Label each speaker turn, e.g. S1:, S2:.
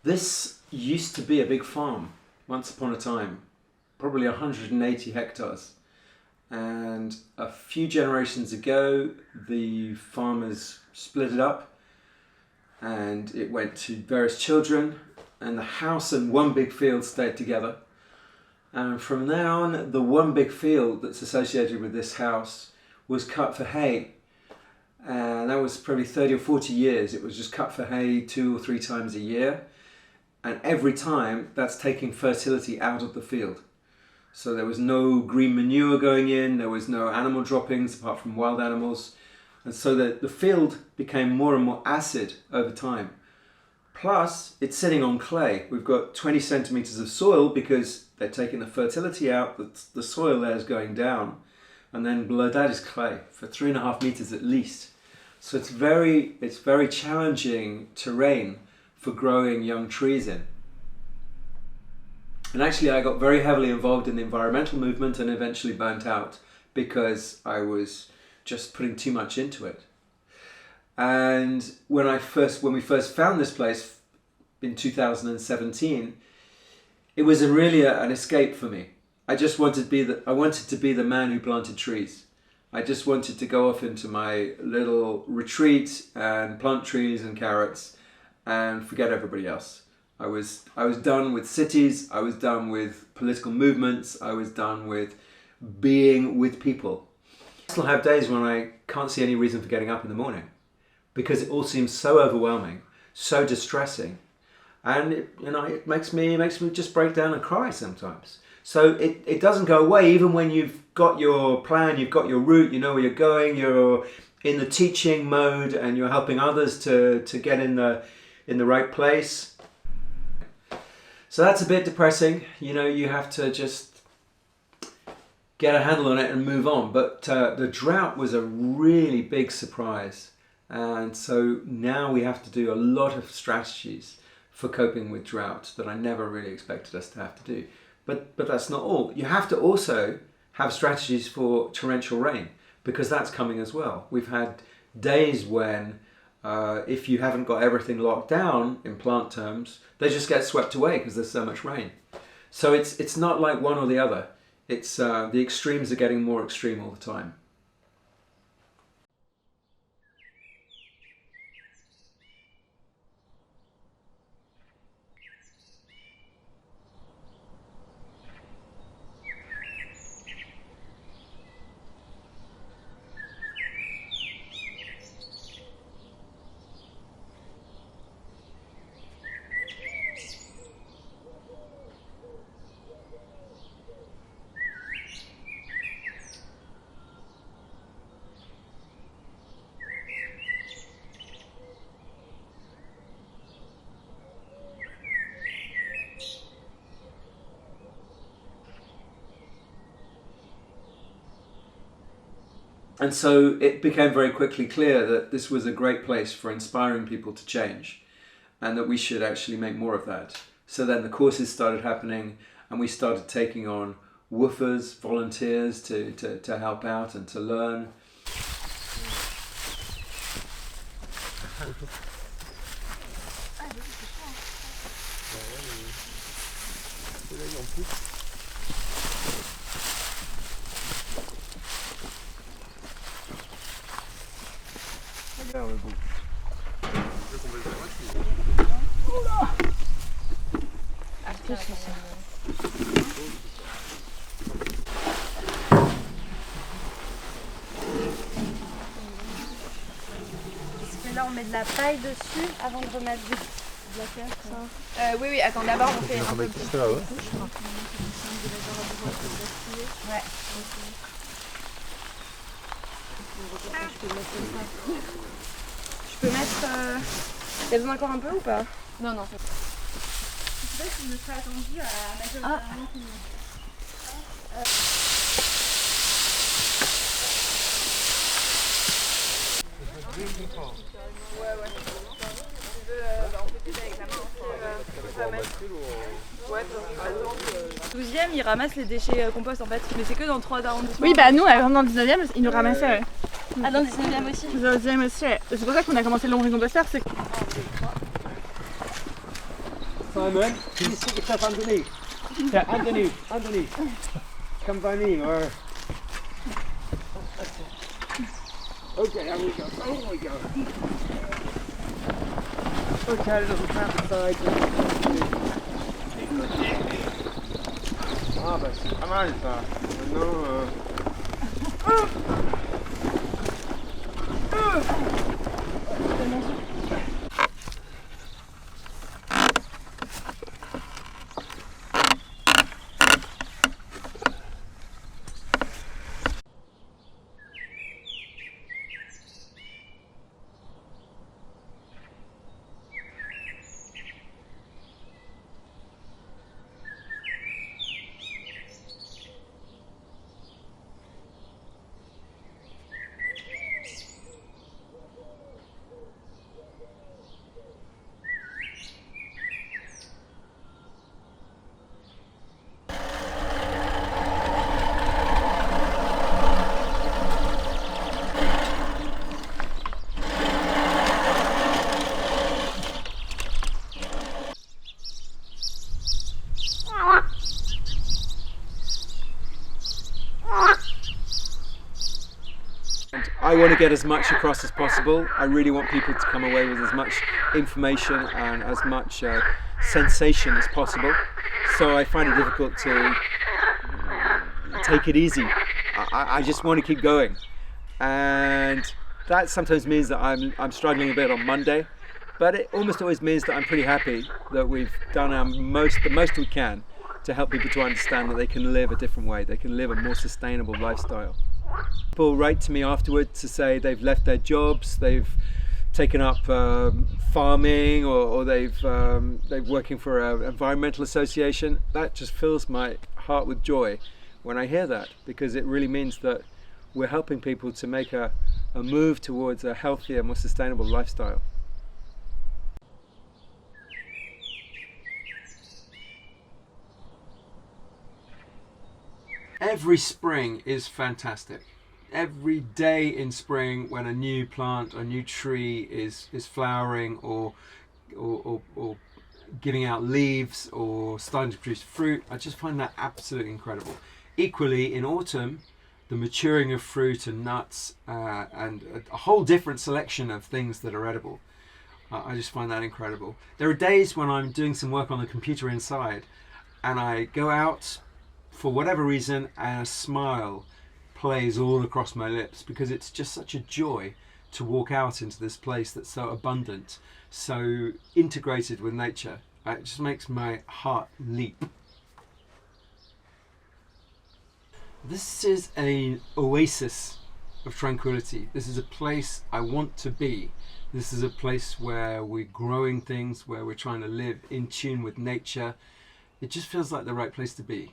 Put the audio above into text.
S1: This used to be a big farm once upon a time, probably 180 hectares. And a few generations ago, the farmers split it up and it went to various children, and the house and one big field stayed together. And from there on, the one big field that's associated with this house was cut for hay. And that was probably 30 or 40 years. It was just cut for hay 2 or 3 times a year. And every time, that's taking fertility out of the field. So there was no green manure going in, there was no animal droppings apart from wild animals. And so the field became more and more acid over time. Plus, it's sitting on clay. We've got 20 centimeters of soil because they're taking the fertility out, the soil there is going down. And then below that is clay for 3.5 meters at least. So it's very challenging terrain for growing young trees in. And actually I got very heavily involved in the environmental movement and eventually burnt out because I was just putting too much into it. And when we first found this place in 2017, it was really an escape for me. I wanted to be the man who planted trees. I just wanted to go off into my little retreat and plant trees and carrots and forget everybody else. I was done with cities, I was done with political movements, I was done with being with people. I still have days when I can't see any reason for getting up in the morning because it all seems so overwhelming, so distressing, and it makes me just break down and cry sometimes. So it doesn't go away even when you've got your plan, you've got your route, you know where you're going, you're in the teaching mode and you're helping others to get in the right place. So that's a bit depressing, you have to just get a handle on it and move on. But the drought was a really big surprise. And so now we have to do a lot of strategies for coping with drought that I never really expected us to have to do. But that's not all. You have to also have strategies for torrential rain because that's coming as well. We've had days when if you haven't got everything locked down in plant terms, they just get swept away because there's so much rain. So it's not like one or the other. It's the extremes are getting more extreme all the time. And so it became very quickly clear that this was a great place for inspiring people to change and that we should actually make more of that. So then the courses started happening and we started taking on woofers, volunteers to help out and to learn.
S2: Là on met de la paille dessus avant de remettre de la terre. Oui, attends, d'abord on fait un peu plus. Ouais. Je peux mettre... Il y a besoin encore un peu ou pas? Non, non. Je sais pas si je me serais attendue à majoritairement tout le monde. Ouais. On peut peut-être avec la main. Ouais, 12e, ils ramassent les déchets compost en fait, mais c'est que dans 3 arrondissements.
S3: Oui, bah nous, dans le 19e, ils nous ramassaient. Ouais.
S2: Ah, dans le 19e aussi?
S3: Dans le 19e aussi, ouais. C'est pour ça qu'on a commencé le long composteur, c'est
S1: Simon, can you stick yourself underneath? Yeah, underneath. Come by me, or... Okay, there we go. Oh my God. Okay, little tap inside. Ah, bah c'est pas mal ça. Maintenant, I want to get as much across as possible. I really want people to come away with as much information and as much sensation as possible. So I find it difficult to take it easy. I just want to keep going, and that sometimes means that I'm struggling a bit on Monday, but it almost always means that I'm pretty happy that we've done the most we can to help people to understand that they can live a different way. They can live a more sustainable lifestyle. People write to me afterwards to say they've left their jobs, they've taken up farming, or they're working for an environmental association. That just fills my heart with joy when I hear that, because it really means that we're helping people to make a move towards a healthier, more sustainable lifestyle. Every spring is fantastic. Every day in spring, when a new plant, a new tree is flowering or giving out leaves or starting to produce fruit, I just find that absolutely incredible. Equally, in autumn, the maturing of fruit and nuts and a whole different selection of things that are edible. I just find that incredible. There are days when I'm doing some work on the computer inside and I go out for whatever reason and a smile plays all across my lips, because it's just such a joy to walk out into this place that's so abundant, so integrated with nature. It just makes my heart leap. This is an oasis of tranquility. This is a place I want to be. This is a place where we're growing things, where we're trying to live in tune with nature. It just feels like the right place to be.